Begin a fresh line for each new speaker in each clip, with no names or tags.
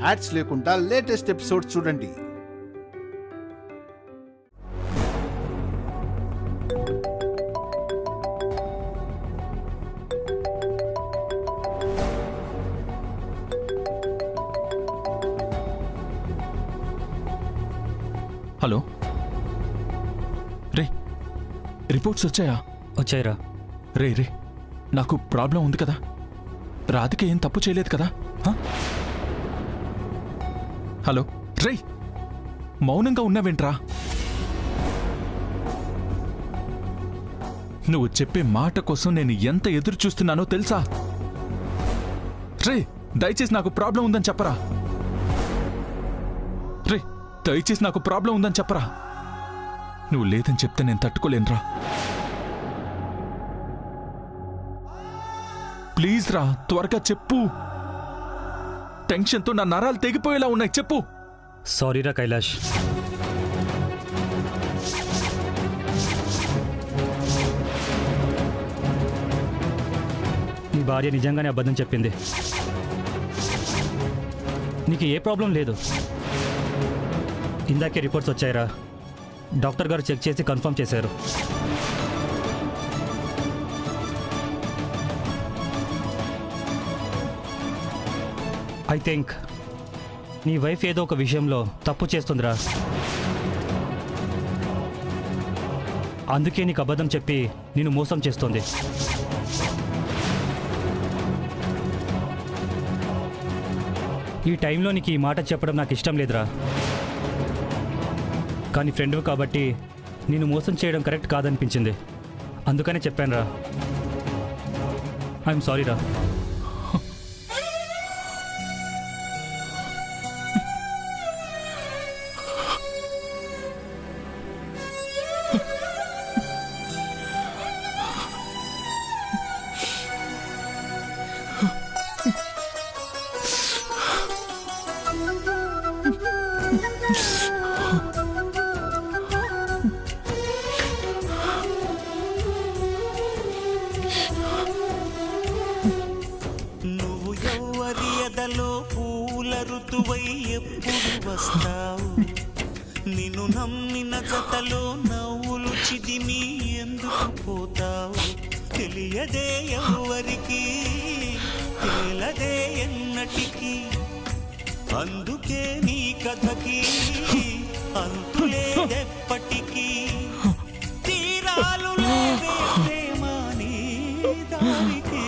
Ads లేకుండా latest episodes చూడండి.
Hello రే, reports వచ్చాయా?
వచ్చాయిరా.
రే రే, నాకు ప్రాబ్లం ఉంది కదా, రాధిక ఏం తప్పు చేయలేదు కదా? హలో రే, మౌనంగా ఉన్నావేంట్రా? నువ్వు చెప్పే మాట కోసం నేను ఎంత ఎదురు చూస్తున్నానో తెలుసా? రే, దయచేసి నాకు ప్రాబ్లం ఉందని చెప్పరా. రే, దయచేసి నాకు ప్రాబ్లం ఉందని చెప్పరా. నువ్వు లేదని చెప్తే నేను తట్టుకోలేనురా. ప్లీజ్ రా, త్వరగా చెప్పు. టెన్షన్తో నా నరాలు తెగిపోయేలా ఉన్నాయి, చెప్పు.
సారీరా కైలాష్. నీ భార్య నిజంగానే అబద్ధం చెప్పింది. నీకు ఏ ప్రాబ్లం లేదు. ఇందాకే రిపోర్ట్స్ వచ్చాయిరా. డాక్టర్ గారు చెక్ చేసి కన్ఫర్మ్ చేశారు. ఐ థింక్ నీ వైఫ్ ఏదో ఒక విషయంలో తప్పు చేస్తుందిరా. అందుకే నీకు అబద్ధం చెప్పి నిన్ను మోసం చేస్తుంది. ఈ టైంలో నీకు ఈ మాట చెప్పడం నాకు ఇష్టం లేదురా. కానీ ఫ్రెండ్వి కాబట్టి నిన్ను మోసం చేయడం కరెక్ట్ కాదనిపించింది. అందుకనే చెప్పానురా. ఐఎమ్ సారీరా.
పూల ఋతువై ఎప్పుడు వస్తావు? నిన్ను నమ్మిన జతలో నవ్వులు చిదిమి ఎందుకు పోతావు? తెలియదే ఎవరికి, తేలదే ఎన్నటికి. అందుకే నీ కథకి అంతులేదెప్పటికీ. తీరాలు లేవే ప్రేమ నీ దానికి.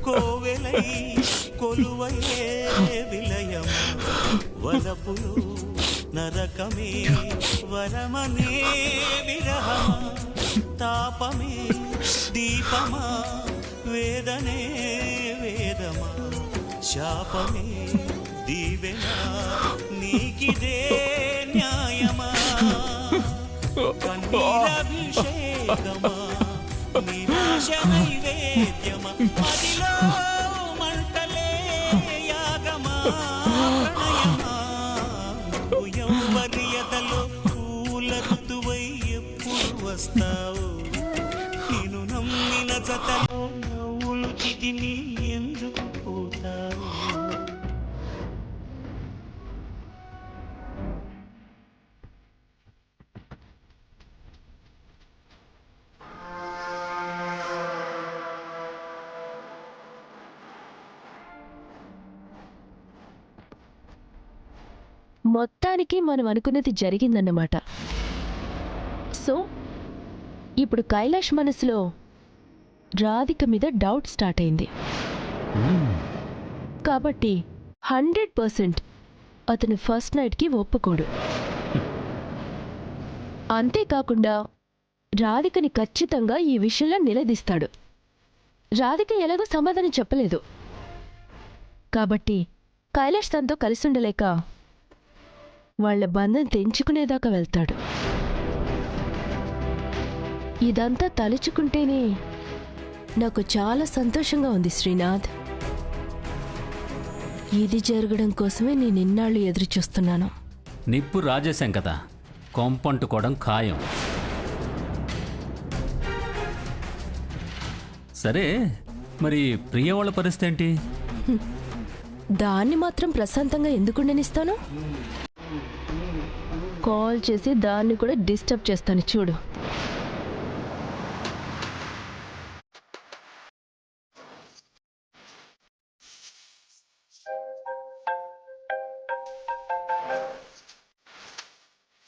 కోవెలై కొలువయే విలయం వలపులు నరకమే వరమనే విరహమా తాపమే దీపమా వేదనే వేదమా శాపమే దీవెనా నీకిదే న్యాయమా కన్నీరభిషేకమా నిరాశ నైవేద్యమా మదిలో మంటలే యాగమా ప్రణయమా యౌవరియతలో పూల ఋతువై ఎప్పుడు వస్తావు? నేను నమ్మిన జతలో నవ్వులు చిదిమి ఎందుకు పోతావు?
మొత్తానికి మనం అనుకున్నది జరిగిందన్నమాట. సో ఇప్పుడు కైలాష్ మనసులో రాధిక మీద డౌట్ స్టార్ట్ అయింది. కాబట్టి 100% అతను ఫస్ట్ నైట్కి ఒప్పుకోడు. అంతేకాకుండా రాధికని ఖచ్చితంగా ఈ విషయంలో నిలదీస్తాడు. రాధిక ఎలాగో సమాధానం చెప్పలేదు కాబట్టి కైలాష్ తనతో కలిసి ఉండలేక వాళ్ళ బంధం తెంచుకునేదాకా వెళ్తాడు. ఇదంతా తలుచుకుంటేనే నాకు చాలా సంతోషంగా ఉంది శ్రీనాథ్. ఇది జరగడం కోసమే నేను ఇన్నాళ్ళు ఎదురు చూస్తున్నాను.
నిప్పు రాజేశాం కదా, కొంపంటుకోవడం ఖాయం. సరే, మరి ప్రియ వాళ్ళ పరిస్థితి ఏంటి?
దాన్ని మాత్రం ప్రశాంతంగా ఎందుకు ఉండనిస్తాను? కాల్ చేసి దాన్ని కూడా డిస్టర్బ్ చేస్తాను చూడు.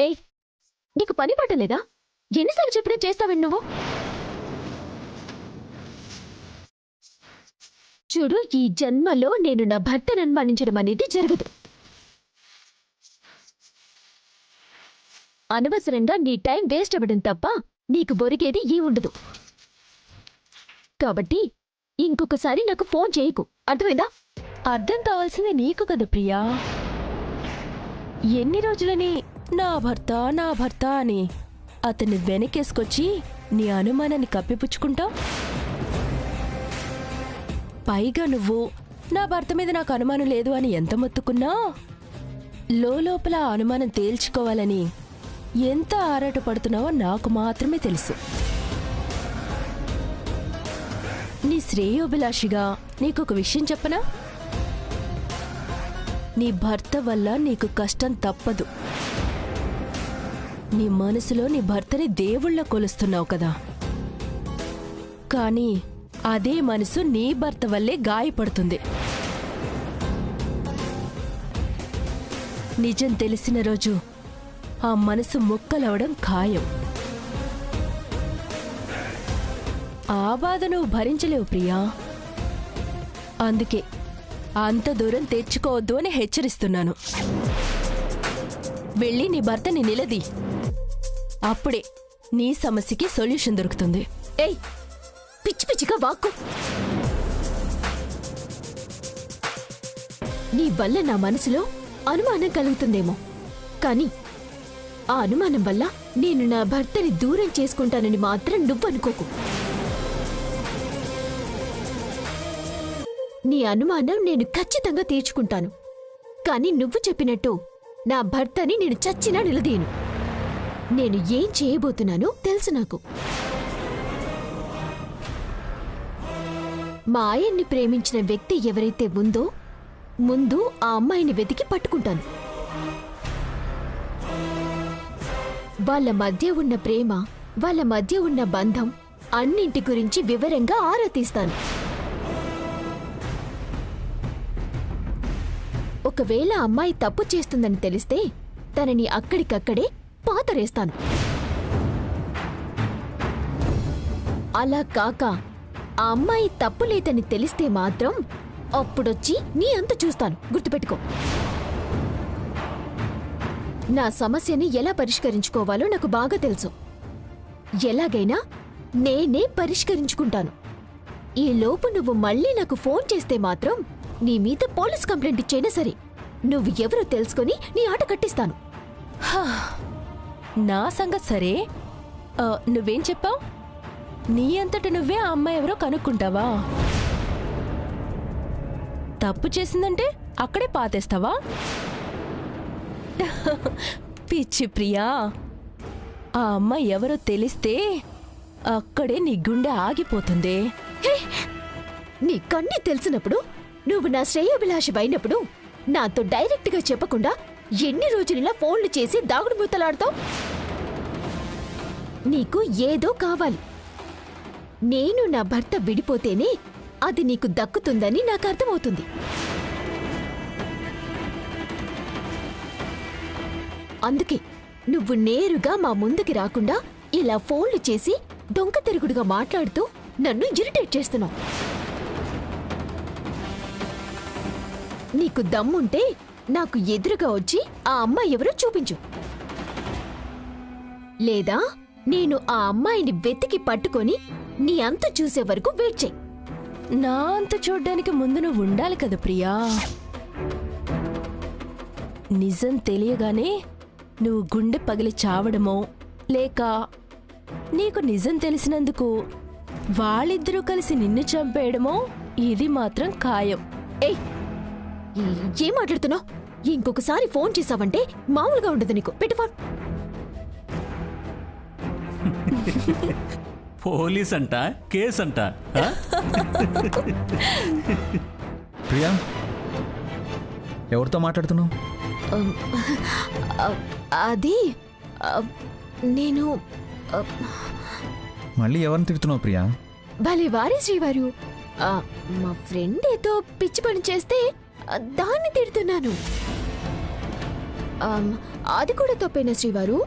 ఏయ్, నీకు పని పట్టలేదా? ఎన్నిసార్లు చెప్పినా చేస్తావండి నువ్వు. చూడు, ఈ జన్మలో నేను నా భర్తను అనుమానించడం అనేది జరగదు. అనవసరంగా నీ టైం వేస్ట్ అవ్వడం తప్ప నీకు బొరిగేది ఈ ఉండదు. కాబట్టి ఇంకొకసారి నాకు ఫోన్ చేయకు, అర్థమైందా? అర్థం కావాల్సింది నీకు కదా ప్రియా. ఎన్ని రోజులని నా భర్త అని అతన్ని వెనకేసుకొచ్చి నీ అనుమానాన్ని కప్పిపుచ్చుకుంటావు? పైగా నువ్వు నా భర్త మీద నాకు అనుమానం లేదు అని ఎంత మొత్తుకున్నా లోపల ఆ అనుమానం తేల్చుకోవాలని ఎంత ఆరాటపడుతున్నావో నాకు మాత్రమే తెలుసు. నీ శ్రేయోభిలాషిగా నీకొక విషయం చెప్పనా? నీ భర్త వల్ల నీకు కష్టం తప్పదు. నీ మనసులో నీ భర్తని దేవుళ్ళ కొలుస్తున్నావు కదా, కానీ అదే మనసు నీ భర్త వల్లే గాయపడుతుంది. నిజం తెలిసిన రోజు ఆ మనసు ముక్కలవడం ఖాయం. ఆ బాధ నువ్వు భరించలేవు ప్రియా. అందుకే అంత దూరం తెచ్చుకోవద్దు అని హెచ్చరిస్తున్నాను. వెళ్ళి నీ భర్తని నిలది, అప్పుడే నీ సమస్యకి సొల్యూషన్ దొరుకుతుంది. ఏయ్, పిచ్చి పిచ్చిగా వాక్కు. నీ వల్ల నా మనసులో అనుమానం కలుగుతుందేమో, కానీ ఆ అనుమానం వల్ల నేను నా భర్తని దూరం చేసుకుంటానని మాత్రం నువ్వనుకోకు. నీ అనుమానం నేను ఖచ్చితంగా తీర్చుకుంటాను, కానీ నువ్వు చెప్పినట్టు నా భర్తని నేను చచ్చినా నిలదీయను. నేను ఏం చేయబోతున్నానో తెలుసు నాకు. మా ఆయన్ని ప్రేమించిన వ్యక్తి ఎవరైతే ఉందో ముందు ఆ అమ్మాయిని వెతికి పట్టుకుంటాను. వాళ్ళ మధ్య ఉన్న ప్రేమ, వాళ్ళ మధ్య ఉన్న బంధం అన్నింటి గురించి వివరంగా ఆరా తీస్తాను. ఒకవేళ అమ్మాయి తప్పు చేస్తుందని తెలిస్తే తనని అక్కడికక్కడే పాతరేస్తాను. అలా కాక ఆ అమ్మాయి తప్పు లేదని తెలిస్తే మాత్రం అప్పుడొచ్చి నీ అంత చూస్తాను, గుర్తుపెట్టుకో. నా సమస్యని ఎలా పరిష్కరించుకోవాలో నాకు బాగా తెలుసు. ఎలాగైనా నేనే పరిష్కరించుకుంటాను. ఈ లోపు నువ్వు మళ్ళీ నాకు ఫోన్ చేస్తే మాత్రం నీ మీద పోలీస్ కంప్లైంట్ ఇచ్చైనా సరే నువ్వు ఎవరో తెలుసుకొని నీ ఆట కట్టిస్తాను. నా సంగతి సరే, నువ్వేం చెప్పావు? నీ అంతట నువ్వే ఆ అమ్మాయి ఎవరో కనుక్కుంటావా? తప్పు చేసిందంటే అక్కడే పాతేస్తావా? పిచ్చి ప్రియా, ఆ అమ్మాయి ఎవరో తెలిస్తే అక్కడే నీ గుండె ఆగిపోతుంది. నీ కన్నీ తెలిసినప్పుడు, నువ్వు నా శ్రేయోభిలాషివైనప్పుడు నాతో డైరెక్ట్గా చెప్పకుండా ఎన్ని రోజులిలా ఫోన్లు చేసి దాగుడుమూతలాడుతావు? నీకు ఏదో కావాలి. నేను నా భర్త విడిపోతేనే అది నీకు దక్కుతుందని నాకు అర్థమవుతుంది. అందుకే నువ్వు నేరుగా మా ముందుకి రాకుండా ఇలా ఫోన్లు చేసి దొంగ తిరుగుడుగా మాట్లాడుతూ నన్ను ఇరిటేట్ చేస్తున్నావు. నీకు దమ్ముంటే నాకు ఎదురుగా వచ్చి ఆ అమ్మాయి ఎవరో చూపించు. లేదా నేను ఆ అమ్మాయిని వెతికి పట్టుకొని నీ అంత చూసే వరకు వెయిట్ చెయ్యి. నా అంత చూడ్డానికి ముందు నువ్వు ఉండాలి కదా ప్రియా.
నిజం తెలియగానే నువ్వు గుండె పగిలి చావడమో లేక నీకు నిజం తెలిసినందుకు వాళ్ళిద్దరూ కలిసి నిన్ను చంపేయడమో ఇది మాత్రం ఖాయం.
ఏయ్, ఏం మాట్లాడుతున్నావు? ఇంకొకసారి ఫోన్ చేసావంటే మామూలుగా ఉండదు నీకు. పెట్టు ఫోన్.
పోలీస్ అంట, కేస్ అంట. ఆ?
ప్రియా, ఎవరితో మాట్లాడుతున్నావు?
అది నేను
మళ్ళీ ఎవరిని తిడుతున్నావు ప్రియా?
భలే వారే శ్రీవారు. మా ఫ్రెండ్ ఏదో పిచ్చి పని చేస్తే దాన్ని తిడుతున్నాను. అది కూడా తప్పేనా శ్రీవారు?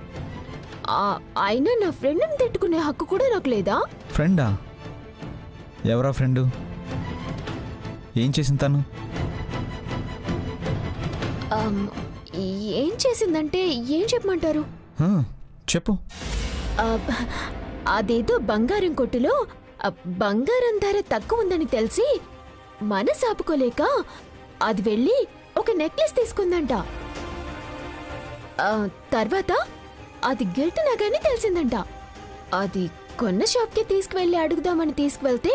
అయినా నా ఫ్రెండ్ని తిట్టుకునే హక్కు కూడా నాకు లేదా?
ఫ్రెండా? ఎవరా ఫ్రెండు? ఏం చేసింది తను?
ఏం చేసిందంటే ఏం చెప్పమంటారు?
చెప్పు.
అదేదో బంగారం కొట్టులో బంగారం ధర తక్కువ ఉందని తెలిసి మనసు ఆపుకోలేక అది వెళ్ళి ఒక నెక్లెస్ తీసుకుందంట. తర్వాత అది గిల్ట్ నగని తెలిసిందంట. అది కొన్న షాప్కి తీసుకువెళ్ళి అడుగుదామని తీసుకువెళ్తే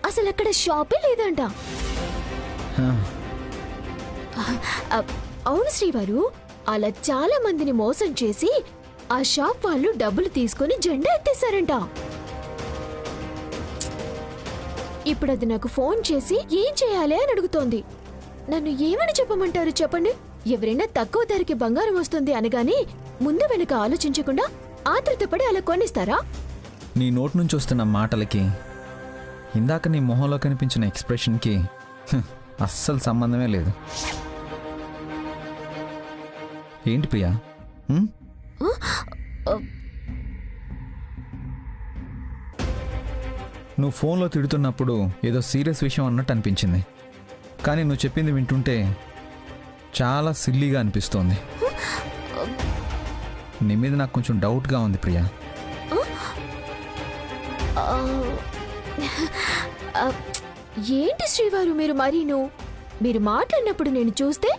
అసలు అక్కడ షాపే లేదంట. అవును శ్రీవారు, అలా చాలా మందిని మోసం చేసి ఆ షాప్ వాళ్ళు డబ్బులు తీసుకొని జెండా ఎత్తేశారంట. ఇప్పుడు అది నాకు ఫోన్ చేసి ఏం చేయాలి అని అడుగుతోంది. నన్ను ఏమని చెప్పమంటారు చెప్పండి? ఎవరైనా తక్కువ ధరకి బంగారం వస్తుంది అనగానే ముందు వెనక ఆలోచించకుండా ఆతృతపడి అలా కొనిస్తారా?
నీ నోటి నుంచి వస్తున్న మాటలకి ఇందాక నీ మొహంలో కనిపించిన ఎక్స్ప్రెషన్కి అస్సలు సంబంధమే లేదు. ఏంటి ప్రియా? నువ్వు ఫోన్లో తిడుతున్నప్పుడు ఏదో సీరియస్ విషయం అన్నట్టు అనిపించింది, కానీ నువ్వు చెప్పింది వింటుంటే చాలా సిల్లీగా అనిపిస్తోంది. నీ మీద నాకు కొంచెం డౌట్గా ఉంది ప్రియా.
ఏంటి శ్రీవారు మీరు మరీను? మీరు మాట్లాడినప్పుడు నేను చూస్తే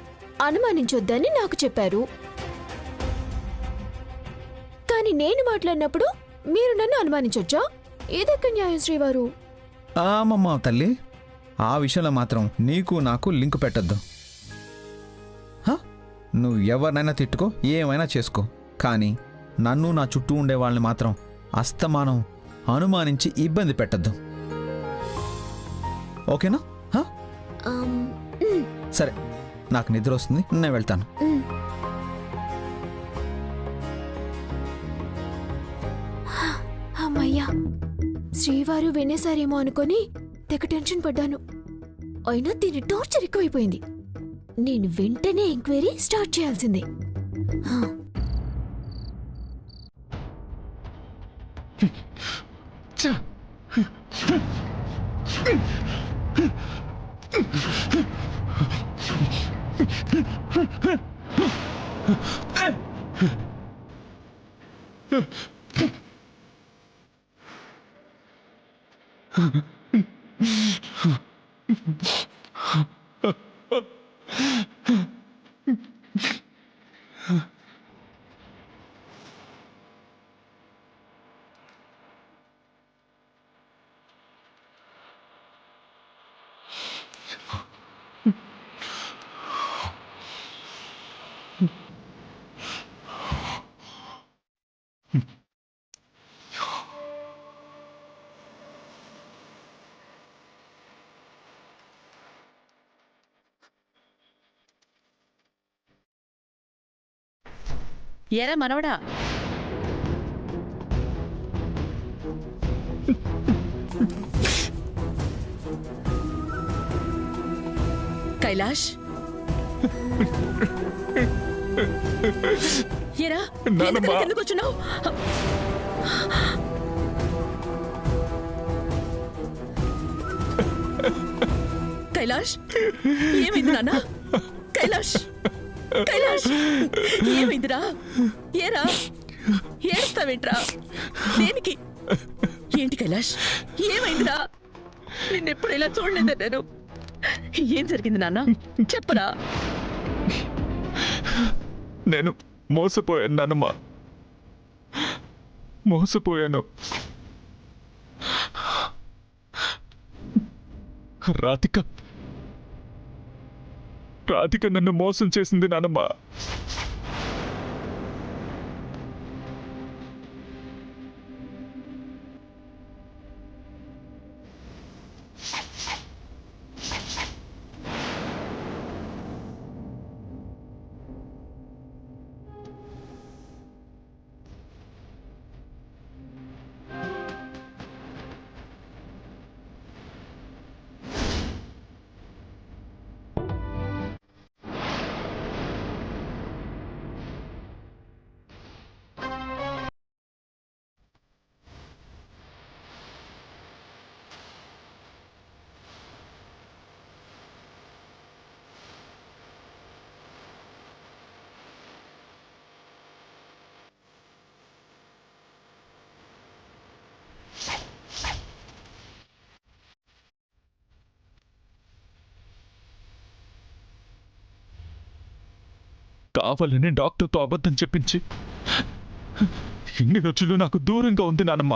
అనుమానించొద్దని నాకు చెప్పారు, కానీ నేను మాట్లాడినప్పుడు మీరు నన్ను అనుమానించొచ్చా? ఏదెక్కడ న్యాయం శ్రీవారు?
ఆమమ్మా తల్లి, ఆ విషయంలో మాత్రం నీకు నాకు లింక్ పెట్టద్దు. నువ్వు ఎవరినైనా తిట్టుకో, ఏమైనా చేసుకో, కానీ నన్ను నా చుట్టూ ఉండే వాళ్ళని మాత్రం అస్తమానం అనుమానించి ఇబ్బంది పెట్టద్దు. ఓకేనా? సరే, నాకు నిద్ర వస్తుంది, నేను వెళ్తాను.
అమ్మయ్యా, శ్రీవారు వినేసారేమో అనుకొని తెగ టెన్షన్ పడ్డాను. అయినా దీని టార్చర్ ఎక్కువైపోయింది. నేను వెంటనే ఎంక్వైరీ స్టార్ట్ చేయాల్సిందే.
ఏరా మనవడా, కైలాష్, ఏరా ఎందుకు వచ్చున్నావు? కైలాష్, ఏమైంది నాన్న? కైలాష్, కైలాష్, ఏమైందిరా? ఏరా ఏడుస్తావేంట్రా? దేనికి? ఏంటి కైలాష్, ఏమైందిరా? నిన్నెప్పుడు ఇలా చూడలేదా నేను? ఏం జరిగింది నాన్న? చెప్పరా.
నేను మోసపోయాను నానమ్మ, మోసపోయాను. రాధిక నన్ను మోసం చేసింది నానమ్మ. కావాలని డాక్టర్తో అబద్ధం చెప్పించి ఇన్ని రోజులు నాకు దూరంగా ఉంది నానమ్మ.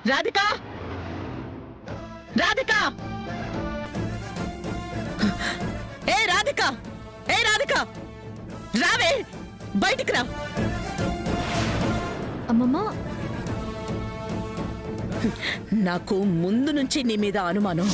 రాధిక, రాధిక, ఏ రాధిక, ఏ రాధిక, రావే, బయటికి రా.
అమ్మమ్మ,
నాకు ముందు నుంచి నీ మీద అనుమానం.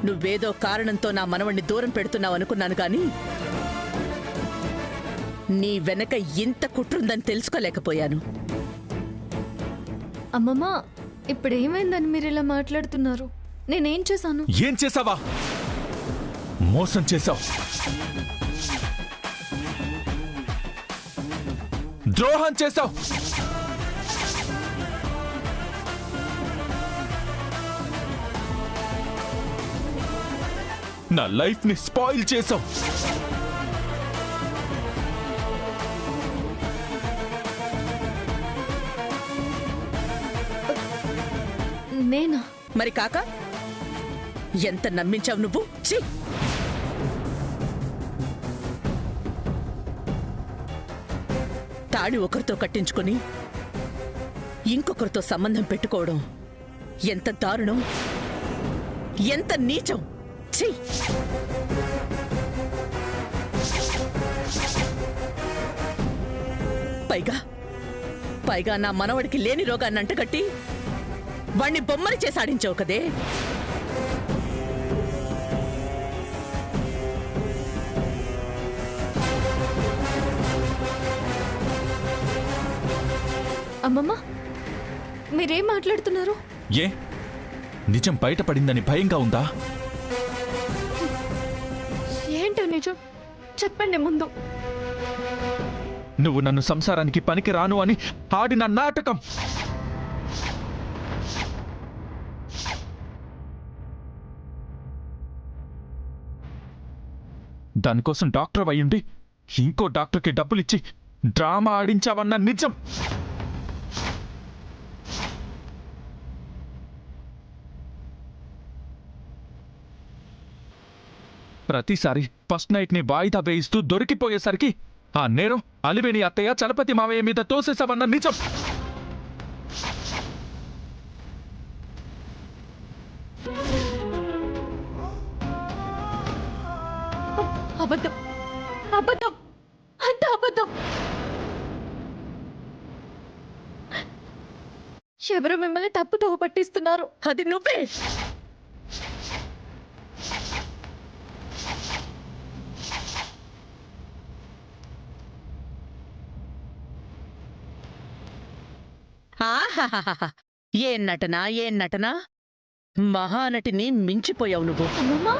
నువ్వేదో కారణంతో నా మనవణ్ణి దూరం పెడుతున్నావు అనుకున్నాను కానీ నీ వెనక ఇంత కుట్రుందని తెలుసుకోలేకపోయాను.
అమ్మమ్మ, ఇప్పుడు ఏమైందని మీరు ఇలా మాట్లాడుతున్నారు? నేనేం చేశాను?
ఏం చేసావా? మోసం చేసావు, ద్రోహం చేసావు, నా లైఫ్ ని స్పాయిల్ చేసావు.
నేనా?
మరి కాక ఎంత నమ్మించావు నువ్వు? ఛీ! తాళి ఒకరితో కట్టించుకొని ఇంకొకరితో సంబంధం పెట్టుకోవడం ఎంత దారుణం, ఎంత నీచం. ఛీ! పైగా నా మనవడికి లేని రోగాన్ని అంటగట్టి వాణ్ణి బొమ్మని చేసాడించావు కదే.
అమ్మమ్మ, మీరేం మాట్లాడుతున్నారు?
ఏ నిజం బయటపడిందని భయంగా ఉందా?
ఏంటో నిజం చెప్పండి ముందు.
నువ్వు నన్ను సంసారానికి పనికి రాను అని ఆడిన నాటకం. దానికోసం డాక్టర్ అయ్యుండి ఇంకో డాక్టర్కి డబ్బులిచ్చి డ్రామా ఆడించావన్న నిజం. ప్రతిసారి ఫస్ట్ నైట్ ని వాయిదా వేయిస్తూ దొరికిపోయేసరికి ఆ నేరం అలివేని అత్తయ్య చలపతి మావయ్య మీద తోసేసావన్న నిజం.
అబద్ధం, అబద్ధం, అంత అబద్ధం. ఎవరు మిమ్మల్ని తప్పుతో పట్టిస్తున్నారు?
అది నువ్వే. ఆహాహాహా. ఏం నటన మహానటిని మించిపోయావు నువ్వు.
అమ్మమ్మా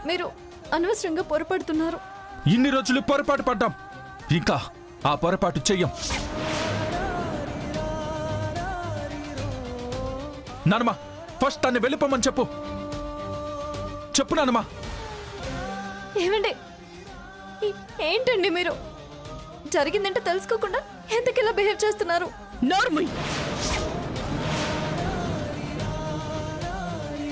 మీరు అనవసరంగా పొరపడుతున్నారు.
ఇన్ని రోజులు పొరపాటు పడ్డాం, ఇంకా ఆ పొరపాటు చెయ్యం. నానమ్మా, ఫస్ట్ తన్ని వెళ్ళిపోమని చెప్పు. చెప్పు నానమ్మా.
ఏమండి ఏంటండి మీరు జరిగిందంటే తెలుసుకోకుండా ఎందుకు ఇలా బిహేవ్ చేస్తున్నారు?
నోర్ముయ్.